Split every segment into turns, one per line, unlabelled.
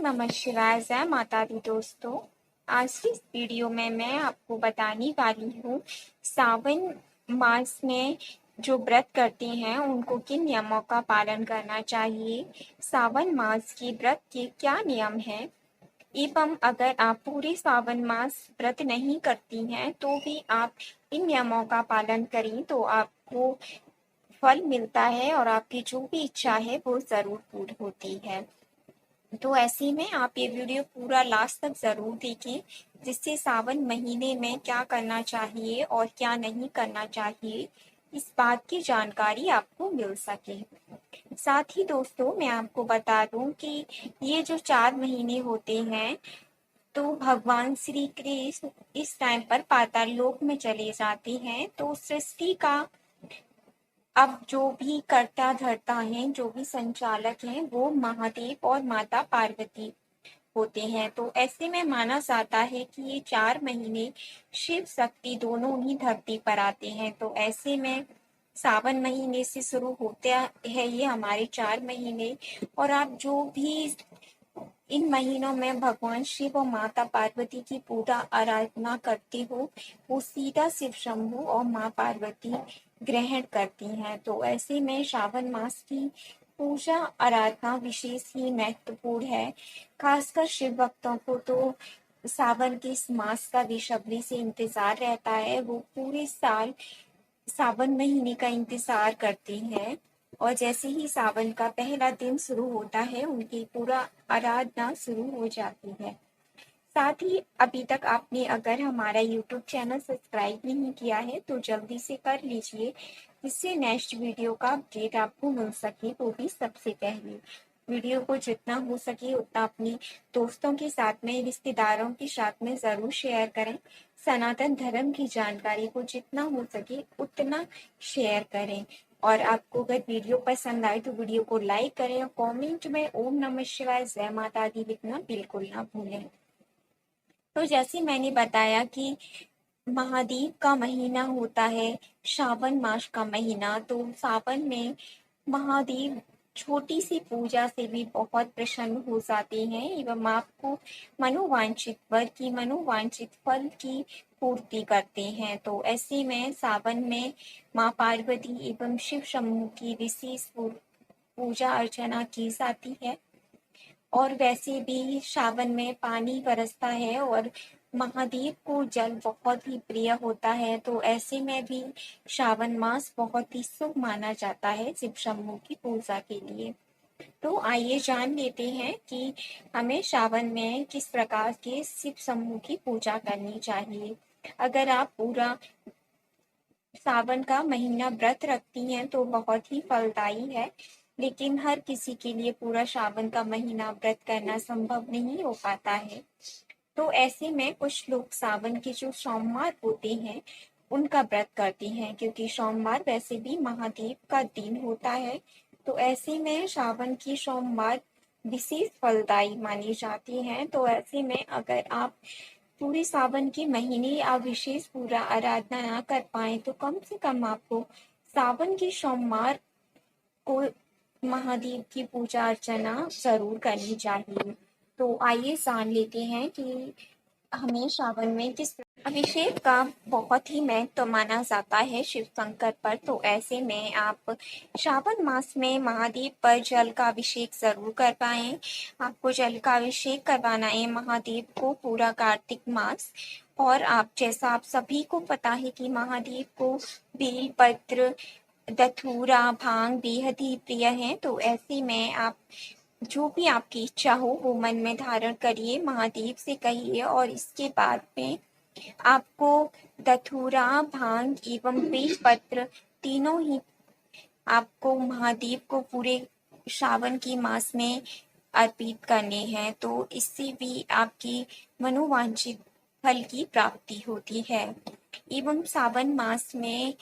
नमः शिवाय। जय माता दी दोस्तों। आज की इस वीडियो में मैं आपको बताने वाली हूँ सावन मास में जो व्रत करते हैं उनको किन नियमों का पालन करना चाहिए, सावन मास की व्रत के क्या नियम हैं एवं अगर आप पूरे सावन मास व्रत नहीं करती हैं तो भी आप इन नियमों का पालन करें तो आपको फल मिलता है और आपकी जो भी इच्छा है वो जरूर पूर्ण होती है। तो ऐसे में आप ये वीडियो पूरा लास्ट तक जरूर देखें, जिससे सावन महीने में क्या करना चाहिए और क्या नहीं करना चाहिए इस बात की जानकारी आपको मिल सके। साथ ही दोस्तों मैं आपको बता दूं कि ये जो 4 महीने होते हैं तो भगवान श्री कृष्ण इस टाइम पर पाताल लोक में चले जाते हैं। तो सृष्टि का अब जो भी कर्ता धर्ता हैं, जो भी संचालक हैं, वो महादेव और माता पार्वती होते हैं। तो ऐसे में माना जाता है कि ये 4 महीने शिव शक्ति दोनों ही धरती पर आते हैं। तो ऐसे में सावन महीने से शुरू होता है ये हमारे 4 महीने, और आप जो भी इन महीनों में भगवान शिव और माता पार्वती की पूजा आराधना करते हो वो सीधा शिव शंभु और माँ पार्वती ग्रहण करती हैं। तो ऐसे में श्रावण मास की पूजा आराधना विशेष ही महत्वपूर्ण है। खासकर शिव भक्तों को तो सावन के इस मास का बेसब्री से इंतजार रहता है। वो पूरे साल सावन महीने का इंतजार करते हैं और जैसे ही सावन का पहला दिन शुरू होता है उनकी पूरा आराधना शुरू हो जाती है। साथ ही अभी तक आपने अगर हमारा YouTube चैनल सब्सक्राइब नहीं किया है तो जल्दी से कर लीजिए, जिससे नेक्स्ट वीडियो का अपडेट आपको मिल सके वो भी सबसे पहले। वीडियो को जितना हो सके उतना अपने दोस्तों के साथ में, रिश्तेदारों के साथ में जरूर शेयर करें। सनातन धर्म की जानकारी को जितना हो सके उतना शेयर करें। और आपको अगर वीडियो पसंद आए तो वीडियो को लाइक करें और कमेंट में ओम नमः शिवाय जय माता दी लिखना बिल्कुल ना भूलें। तो जैसे मैंने बताया कि महादेव का महीना होता है श्रावण मास का महीना, तो सावन में महादेव छोटी सी पूजा से भी बहुत प्रसन्न हो जाते हैं एवं आपको मनोवांछित वर की मनोवांछित फल की पूर्ति करते हैं। तो ऐसे में सावन में माँ पार्वती एवं शिव शंभू की विशेष पूजा अर्चना की जाती है। और वैसे भी सावन में पानी बरसता है और महादेव को जल बहुत ही प्रिय होता है। तो ऐसे में भी श्रावण मास बहुत ही शुभ माना जाता है शिव शंभू की पूजा के लिए। तो आइए जान लेते हैं कि हमें श्रावण में किस प्रकार के शिव शंभू की पूजा करनी चाहिए। अगर आप पूरा सावन का महीना व्रत रखती हैं तो बहुत ही फलदायी है, लेकिन हर किसी के लिए पूरा सावन का महीना व्रत करना संभव नहीं हो पाता है। तो ऐसे में कुछ लोग सावन के जो सोमवार होते हैं उनका व्रत करते हैं, क्योंकि सोमवार वैसे भी महादेव का दिन होता है। तो ऐसे में सावन की सोमवार विशेष फलदायी मानी जाती हैं। तो ऐसे में अगर आप पूरे सावन के महीने आप विशेष पूरा आराधना ना कर पाए तो कम से कम आपको सावन के सोमवार को महादेव की पूजा अर्चना जरूर करनी चाहिए। तो आइए जान लेते हैं कि हमें श्रावण में किस अभिषेक का बहुत ही महत्व माना जाता है शिव शंकर पर। तो ऐसे में आप श्रावण मास में महादेव पर जल का अभिषेक जरूर कर पाए। आपको जल का अभिषेक करवाना है महादेव को पूरा कार्तिक मास। और आप जैसा आप सभी को पता है कि महादेव को बेल पत्र धतूरा भांग बेहद ही प्रिय है। तो ऐसे में आप जो भी आपकी इच्छा हो वो मन में धारण करिए, महादेव से कहिए और इसके बाद में आपको धतूरा भांग एवं बेलपत्र तीनों ही आपको महादेव को पूरे श्रावण की मास में अर्पित करने हैं। तो इससे भी आपकी मनोवांछित फल की प्राप्ति होती है। एवं सावन मास में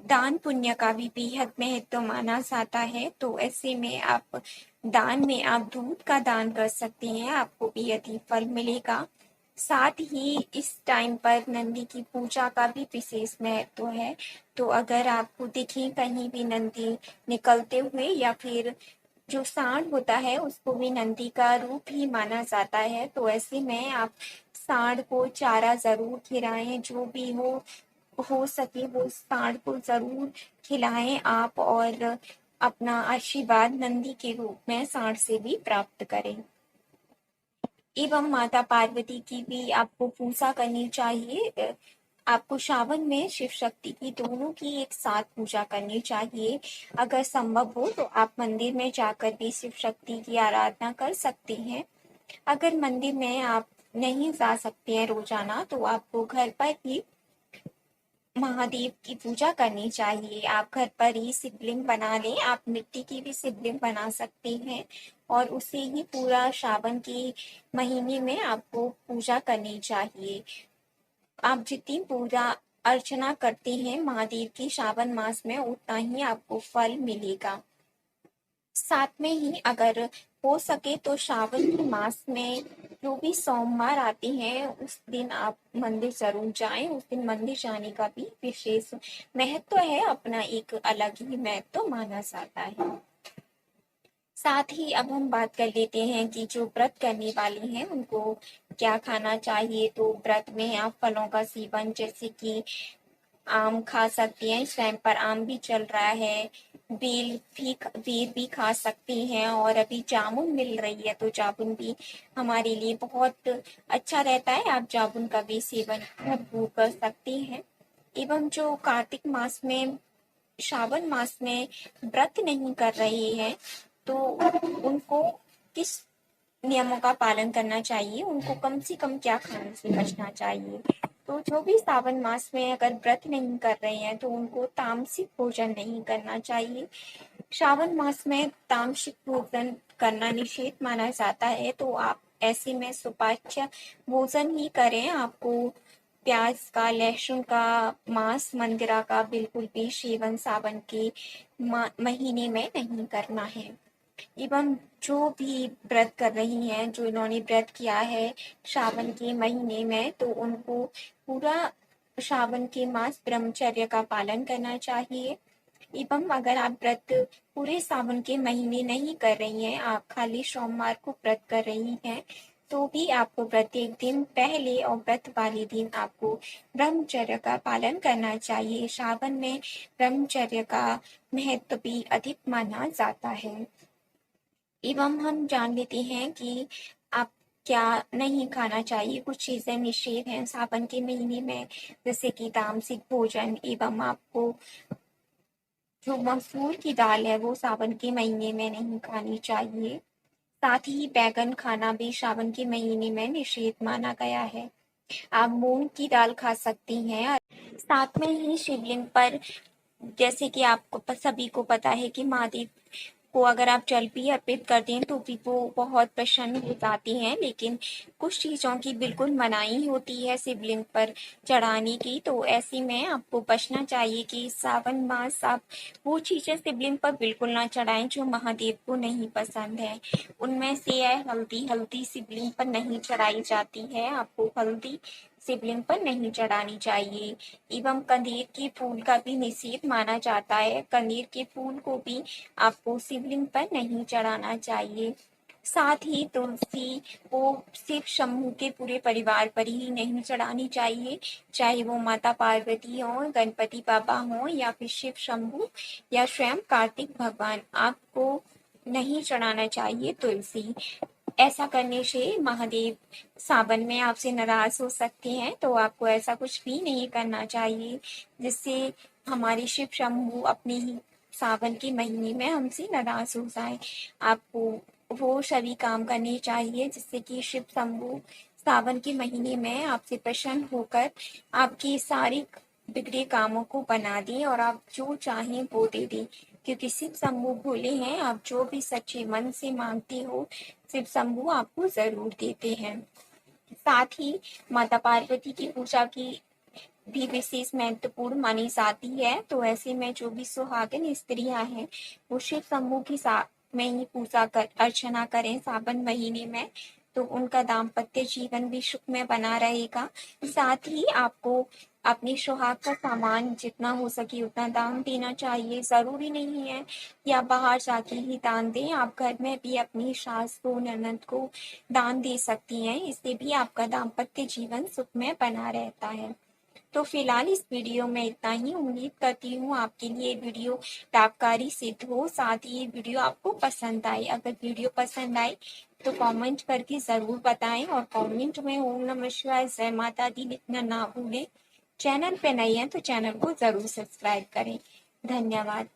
दान पुण्य का भी बेहद महत्व माना जाता है। तो ऐसे में आप दान में आप दूध का दान कर सकते हैं, आपको बेहद ही फल मिलेगा। साथ ही इस टाइम पर नंदी की पूजा का भी विशेष महत्व है। तो अगर आपको दिखे कहीं भी नंदी निकलते हुए या फिर जो सांड होता है उसको भी नंदी का रूप ही माना जाता है। तो ऐसे में आप सांड को चारा जरूर खिलाएं, जो भी हो सके वो सांड को जरूर खिलाएं आप, और अपना आशीर्वाद नंदी के रूप में सांड से भी प्राप्त करें। एवं माता पार्वती की भी आपको पूजा करनी चाहिए। आपको श्रावण में शिव शक्ति की दोनों की एक साथ पूजा करनी चाहिए। अगर संभव हो तो आप मंदिर में जाकर भी शिव शक्ति की आराधना कर सकते हैं। अगर मंदिर में आप नहीं जा सकते हैं रोजाना, तो आपको घर पर ही महादेव की पूजा करनी चाहिए। आप घर पर ही शिवलिंग बना लें, आप मिट्टी की भी शिवलिंग बना सकते हैं, और उसे ही पूरा श्रावण के महीने में आपको पूजा करनी चाहिए। आप जितनी पूजा अर्चना करते हैं महादेव की श्रावण मास में, उतना ही आपको फल मिलेगा। साथ में ही अगर हो सके तो श्रावण के मास में जो भी सोमवार आते हैं उस दिन आप मंदिर जरूर जाएं। उस दिन मंदिर जाने का भी विशेष महत्व है, अपना एक अलग ही महत्व माना जाता है। साथ ही अब हम बात कर लेते हैं कि जो व्रत करने वाले हैं उनको क्या खाना चाहिए। तो व्रत में आप फलों का सेवन, जैसे कि आम खा सकती हैं, इस टाइम पर आम भी चल रहा है, बेल भी खा सकती हैं, और अभी जामुन मिल रही है तो जामुन भी हमारे लिए बहुत अच्छा रहता है। आप जामुन का भी सेवन भरपूर कर सकते हैं। एवं जो कार्तिक मास में, श्रावण मास में व्रत नहीं कर रहे हैं, तो उनको किस नियमों का पालन करना चाहिए, उनको कम से कम क्या खाने से बचना चाहिए। तो जो भी सावन मास में अगर व्रत नहीं कर रहे हैं तो उनको तामसिक भोजन नहीं करना चाहिए। श्रावण मास में तामसिक भोजन करना निषेध माना जाता है, तो आप ऐसे में सुपाच्य भोजन ही करें। आपको प्याज का, लहसुन का, मांस मंदिरा का बिल्कुल भी सेवन सावन के महीने में नहीं करना है। एवं जो भी व्रत कर रही हैं, जो इन्होंने व्रत किया है श्रावण के महीने में, तो उनको पूरा श्रावण के मास ब्रह्मचर्य का पालन करना चाहिए। एवं अगर आप व्रत पूरे सावन के महीने नहीं कर रही हैं, आप खाली सोमवार को व्रत कर रही हैं, तो भी आपको प्रत्येक दिन पहले और व्रत वाले दिन आपको ब्रह्मचर्य का पालन करना चाहिए। श्रावण में ब्रह्मचर्य का महत्व भी अधिक माना जाता है। एवं हम जान लेते हैं कि आप क्या नहीं खाना चाहिए। कुछ चीजें निषेध हैं सावन के महीने में, जैसे कि तामसिक भोजन। एवं आपको जो मसूर की दाल है वो सावन के महीने में नहीं खानी चाहिए। साथ ही बैगन खाना भी श्रावण के महीने में निषेध माना गया है। आप मूंग की दाल खा सकती हैं। साथ में ही शिवलिंग पर, जैसे कि आपको सभी को पता है कि महादेव को अगर आप जल भी अर्पित कर दें तो भी वो बहुत प्रसन्न हो जाती हैं, लेकिन कुछ चीजों की बिल्कुल मनाही होती है शिवलिंग पर चढ़ाने की। तो ऐसे में आपको बचना चाहिए कि सावन मास आप वो चीजें शिवलिंग पर बिल्कुल ना चढ़ाएं जो महादेव को नहीं पसंद है। उनमें से है हल्दी। हल्दी शिवलिंग पर नहीं चढ़ाई जाती है, आपको हल्दी शिवलिंग पर नहीं चढ़ानी चाहिए। एवं कंदीर के फूल का भी निषेध माना जाता है। कंदीर के फूल को भी आपको शिवलिंग पर नहीं चढ़ाना चाहिए। साथ ही तुलसी को शिव शंभू के पूरे परिवार पर ही नहीं चढ़ानी चाहिए, चाहे वो माता पार्वती हो, गणपति बाबा हो, या फिर शिव शंभू या स्वयं कार्तिक भगवान, आपको नहीं चढ़ाना चाहिए तुलसी। ऐसा करने से महादेव सावन में आपसे नाराज हो सकते हैं, तो आपको ऐसा कुछ भी नहीं करना चाहिए जिससे हमारे शिव शंभू अपने ही सावन के महीने में हमसे नाराज हो जाए। आपको वो सभी काम करने चाहिए जिससे कि शिव शंभू सावन के महीने में आपसे प्रसन्न होकर आपकी सारी बिगड़े कामों को बना दें और आप जो चाहें वो दे दें, क्योंकि शिव शंभू भोले हैं। आप जो भी सच्चे मन से मांगते हो शिव शंभू आपको जरूर देते हैं। साथ ही माता पार्वती की पूजा की भी विशेष महत्वपूर्ण मानी जाती है। तो ऐसे में जो भी सुहागिन स्त्रियां हैं वो शिव शंभू की साथ में ही पूजा कर अर्चना करें सावन महीने में, तो उनका दाम्पत्य जीवन भी सुख में बना रहेगा। साथ ही आपको अपने सुहाग का सामान जितना हो सके उतना दान देना चाहिए। ज़रूरी नहीं है कि आप बाहर जाके ही दान दें, आप घर में भी अपनी सास को, ननद को दान दे सकती हैं। इससे भी आपका दाम्पत्य जीवन सुखमय बना रहता है। तो फिलहाल इस वीडियो में इतना ही। उम्मीद करती हूँ आपके लिए वीडियो लाभकारी सिद्ध हो, साथ ही ये वीडियो आपको पसंद आए। अगर वीडियो पसंद आए तो कमेंट करके ज़रूर बताएं और कमेंट में ओम नमः शिवाय, जय माता दी लिखना ना भूलें। चैनल पे नए हैं तो चैनल को ज़रूर सब्सक्राइब करें। धन्यवाद।